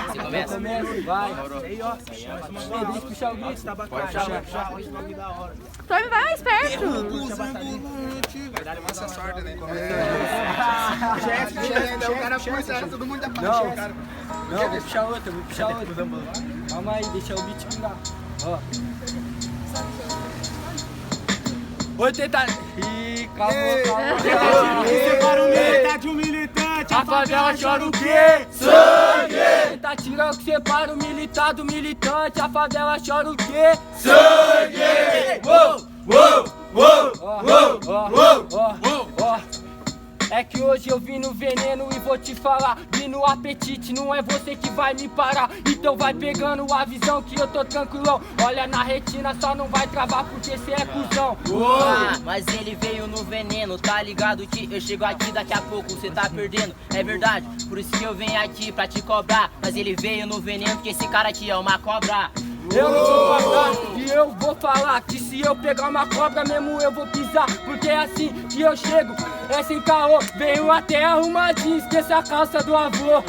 Você começa? Vai. Aí, ó. Deixa eu puxar o grito. Tome, vai mais perto. Vai dar massa sorte, né? Chefe, O cara puxa, todo mundo dá pra Não, cara. não, vou puxar outra, Calma aí, deixa o beat pingar. Ó. Vou tentar. Ih, calma. Separa o militante de um militante. A favela chora o quê? Sangue! Tenta tirar o que separa o militar do militante. A favela chora o quê? Sangue! Uou, uou, uou, uou, uou, uou. É que hoje eu vim no veneno e vou te falar. Vim no apetite, não é você que vai me parar. Então vai pegando a visão que eu tô tranquilão. Olha na retina, só não vai travar porque cê é cuzão. Ah, mas ele veio no veneno, tá ligado que eu chego aqui daqui a pouco cê tá perdendo. É verdade, por isso que eu venho aqui pra te cobrar. Mas ele veio no veneno porque esse cara aqui é uma cobra. Eu não sou cobra e eu vou falar que se eu pegar uma cobra mesmo eu vou pisar. Porque é assim que eu chego, é sem caô. Venho até arrumadinho, esqueça a calça do avô.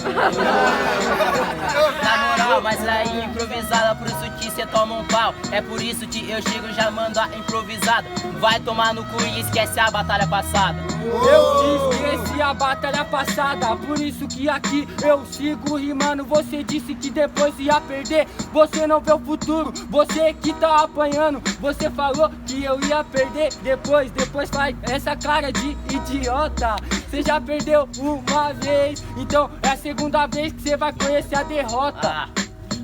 Na moral, mas aí improvisada, por isso que cê toma um pau. É por isso que eu chego já mando a improvisada. Vai tomar no cu e esquece a batalha passada. Eu te esqueci a batalha passada, por isso que aqui eu sigo rimando. Você disse que depois ia perder, você não vê o futuro, você que tá apanhando. Você falou que eu ia perder depois faz essa cara de idiota. Você já perdeu uma vez, então é a segunda vez que você vai conhecer a derrota.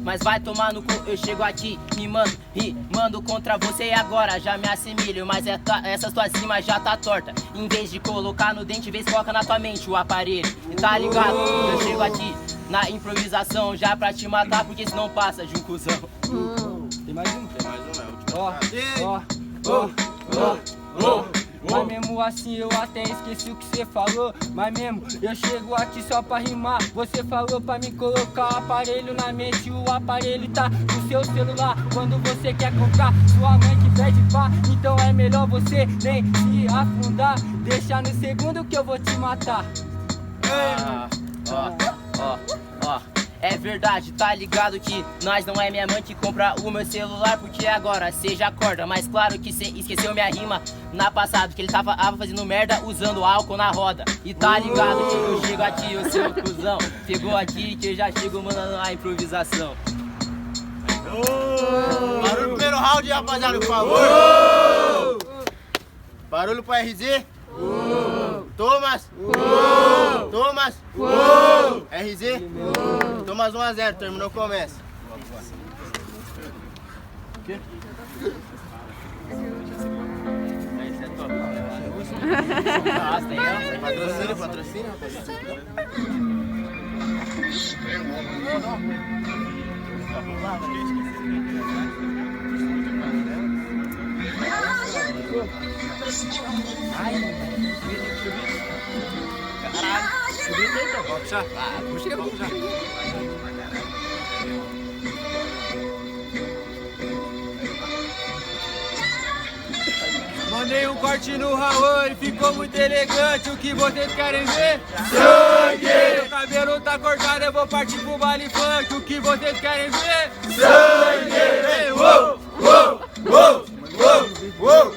Mas vai tomar no cu, eu chego aqui rimando contra você e agora já me assimilho. Mas essa tua cima já tá torta. Em vez de colocar no dente, vez coloca na tua mente o aparelho. E tá ligado? Eu chego aqui na improvisação já pra te matar, porque senão passa de um cuzão. Tem mais um? Tem mais um, é o último. Ó. Mas mesmo assim eu até esqueci o que você falou. Mas mesmo eu chego aqui só pra rimar. Você falou pra me colocar o aparelho na mente. O aparelho tá no seu celular quando você quer comprar. Sua mãe que pede pá, então é melhor você nem se afundar. Deixa no segundo que eu vou te matar. É verdade, tá ligado que nós não é minha mãe que compra o meu celular, porque agora cê já acorda. Mas claro que cê esqueceu minha rima na passada, que ele tava fazendo merda usando álcool na roda. E tá ligado que eu chego aqui, o seu cuzão chegou aqui que eu já chego mandando a improvisação. Barulho no primeiro round, rapaziada, por favor. Barulho pro RZ. Thomas. Thomas. RZ. Thomas 1-0, terminou, começa. Patrocínio. Mandei um corte no Raul e ficou muito elegante. O que vocês querem ver? Sangue! Meu cabelo tá cortado, eu vou partir pro baile funk. O que vocês querem ver? Sangue! Uou, uou, uou, uou, uou.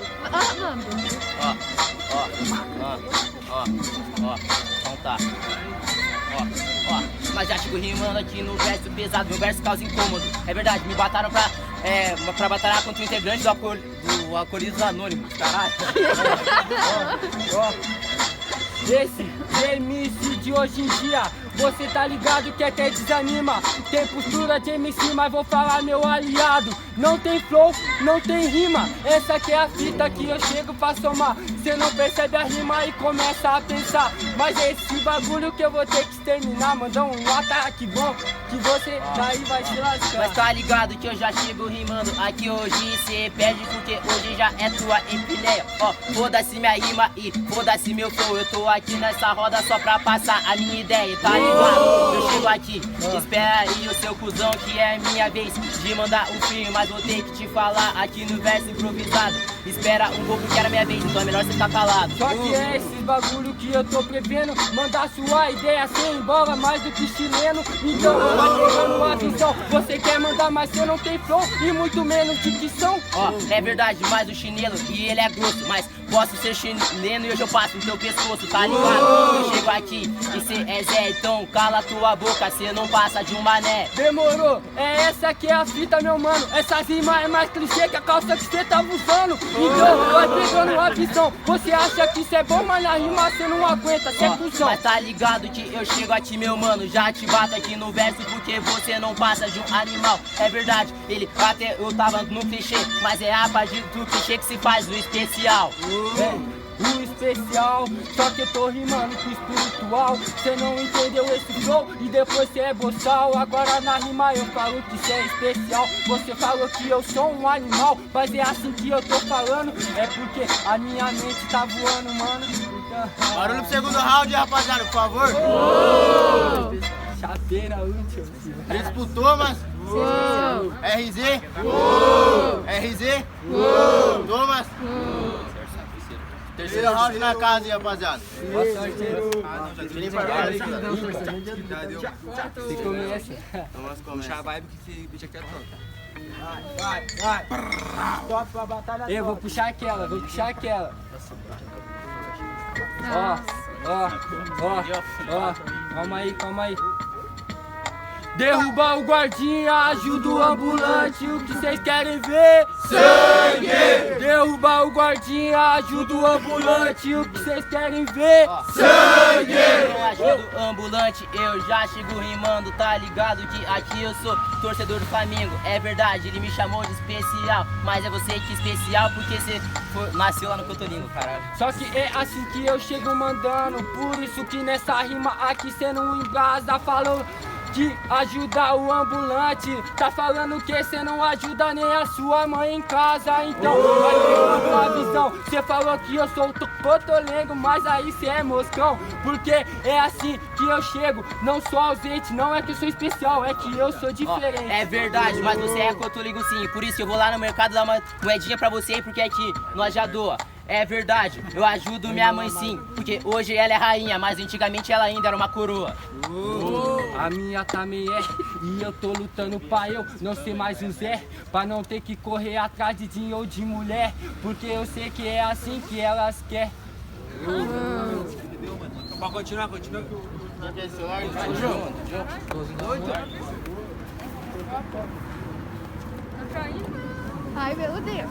Então tá. Mas já chego rimando aqui no verso pesado, meu verso causa incômodo. É verdade, me botaram pra batalhar contra o integrante do Alcoolistas Anônimos, caralho. Esse MC de hoje em dia, você tá ligado que até desanima. Tem postura de MC, mas vou falar meu aliado. Não tem flow, não tem rima. Essa aqui é a fita que eu chego pra somar. Cê não percebe a rima e começa a pensar. Mas é esse bagulho que eu vou ter que exterminar. Mandar um ataque bom, que você daí vai se lascar. Mas tá ligado que eu já chego rimando aqui hoje. Cê perde porque hoje já é tua epileia. Ó, foda-se minha rima e foda-se meu flow. Eu tô aqui nessa roda só pra passar a minha ideia, tá ligado? Eu chego aqui, espera aí o seu cuzão que é minha vez de mandar um filho. Mas vou ter que te falar aqui no verso improvisado. Espera um pouco que era minha vez, então é melhor você ficar calado. Só que é esse bagulho que eu tô prevendo. Mandar sua ideia sem bola, mais do que chileno. Então vai pegando a visão. Você quer mandar, mas você não tem flow e muito menos dicção. Ó, é verdade, mas o chinelo e ele é grosso, mas posso ser chileno e hoje eu passo no teu pescoço, tá ligado? Eu chego aqui e cê é Zé, então cala tua boca, cê não passa de um mané. Demorou, é essa que é a fita, meu mano. Essa rima é mais clichê que a calça que cê tava usando. Então vai pegando a visão. Você acha que cê é bom, mas na rima cê não aguenta, cê é cuzão. Mas tá ligado que eu chego aqui, meu mano, já te bato aqui no verso porque você não passa de um animal. É verdade, ele até eu tava no clichê, mas é a partir do clichê que se faz o especial. O especial, só que eu tô rimando com o espiritual. Cê não entendeu esse flow e depois cê é boçal. Agora na rima eu falo que cê é especial. Você falou que eu sou um animal, mas é assim que eu tô falando. É porque a minha mente tá voando, mano. Barulho pro segundo round, rapaziada, por favor. Chapeira útil. Três pro Thomas. RZ. RZ. Thomas. Terceiro round na casa, hein, rapaziada. Boa sorte aí. Vem pra cá, Você começa. Thomas começa. Puxa a vibe que esse bicho aqui é top. Top pra batalha. Eu vou puxar aquela, vou puxar aquela. Ó. Calma aí, calma aí. Derrubar o guardinha, ajuda o ambulante. O que vocês querem ver? Sangue! Derrubar o guardinha, ajuda o ambulante. O que vocês querem ver? Sangue! Eu ajudo o ambulante, eu já chego rimando, tá ligado que aqui eu sou torcedor do Flamengo. É verdade, ele me chamou de especial, mas é você que é especial porque você nasceu lá no Cotolingo, caralho. Só que é assim que eu chego mandando. Por isso que nessa rima aqui cê não embrasa. Falou de ajudar o ambulante, tá falando que cê não ajuda nem a sua mãe em casa. Então vai pegando a visão. Cê falou que eu sou cotolengo, mas aí cê é moscão. Porque é assim que eu chego, não sou ausente. Não é que eu sou especial, é que eu sou diferente. É verdade, mas você é Cotolingo sim, por isso que eu vou lá no mercado dar uma moedinha pra você, porque aqui nós já doa. É verdade, eu ajudo minha mãe sim, porque hoje ela é rainha, mas antigamente ela ainda era uma coroa. A minha também é, e eu tô lutando pra eu não ser mais um Zé, pra não ter que correr atrás de dinheiro ou de mulher, porque eu sei que é assim que elas querem. Pode continuar. Ai, meu Deus.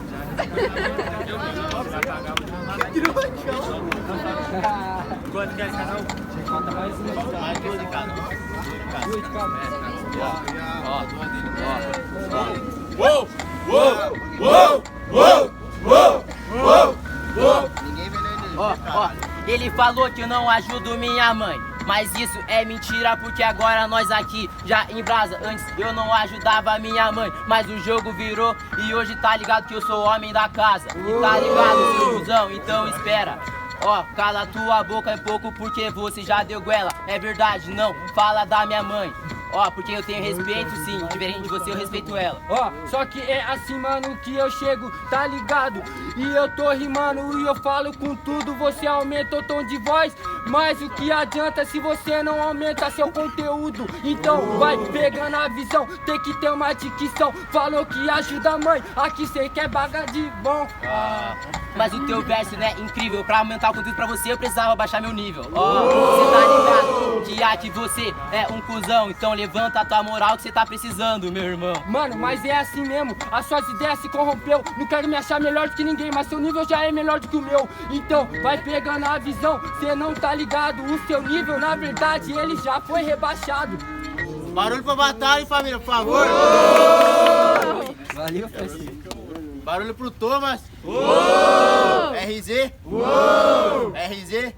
Quanto quer cada um? Falta mais um. Mais duas de cada. Duas de cada. Ninguém vê nem Ó, ele falou que eu não ajudo minha mãe, mas isso é mentira porque agora nós aqui já em brasa. Antes eu não ajudava minha mãe, mas o jogo virou e hoje tá ligado que eu sou o homem da casa. E tá ligado, seu cuzão, então espera. Ó, cala tua boca é pouco porque você já deu goela. É verdade, não, fala da minha mãe. Ó, porque eu tenho respeito sim, diferente de você eu respeito ela. Ó, só que é assim, mano, que eu chego, tá ligado? E eu tô rimando e eu falo com tudo. Você aumenta o tom de voz, mas o que adianta se você não aumenta seu conteúdo? Então vai pegando a visão, tem que ter uma dicção. Falou que ajuda a mãe, aqui cê quer baga de bom. Mas o teu verso, né, incrível. Pra aumentar o conteúdo pra você, eu precisava baixar meu nível. Ó, você tá ligado que aqui você é um cuzão. Então levanta a tua moral que você tá precisando, meu irmão. Mano, mas é assim mesmo, as suas ideias se corrompeu. Não quero me achar melhor do que ninguém, mas seu nível já é melhor do que o meu. Então vai pegando a visão, cê não tá ligado. O seu nível, na verdade, ele já foi rebaixado. Barulho pra batalha, hein, família, por favor. Valeu, parceiro. Barulho pro Thomas. RZ. RZ.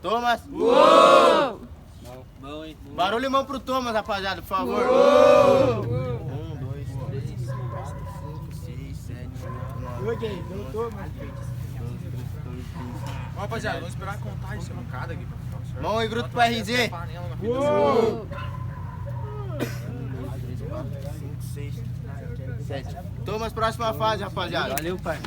Thomas. Barulho e mão pro Thomas, rapaziada, por favor. 1, 2, 3, 4, 5, 6, 7, 8, 9, 10. Rapaziada, vamos esperar a contagem ser marcada aqui. Mão e grupo pro RZ. 1, 2, 3, 4, 5, 6, 7. Thomas, próxima fase, rapaziada. Valeu, pai.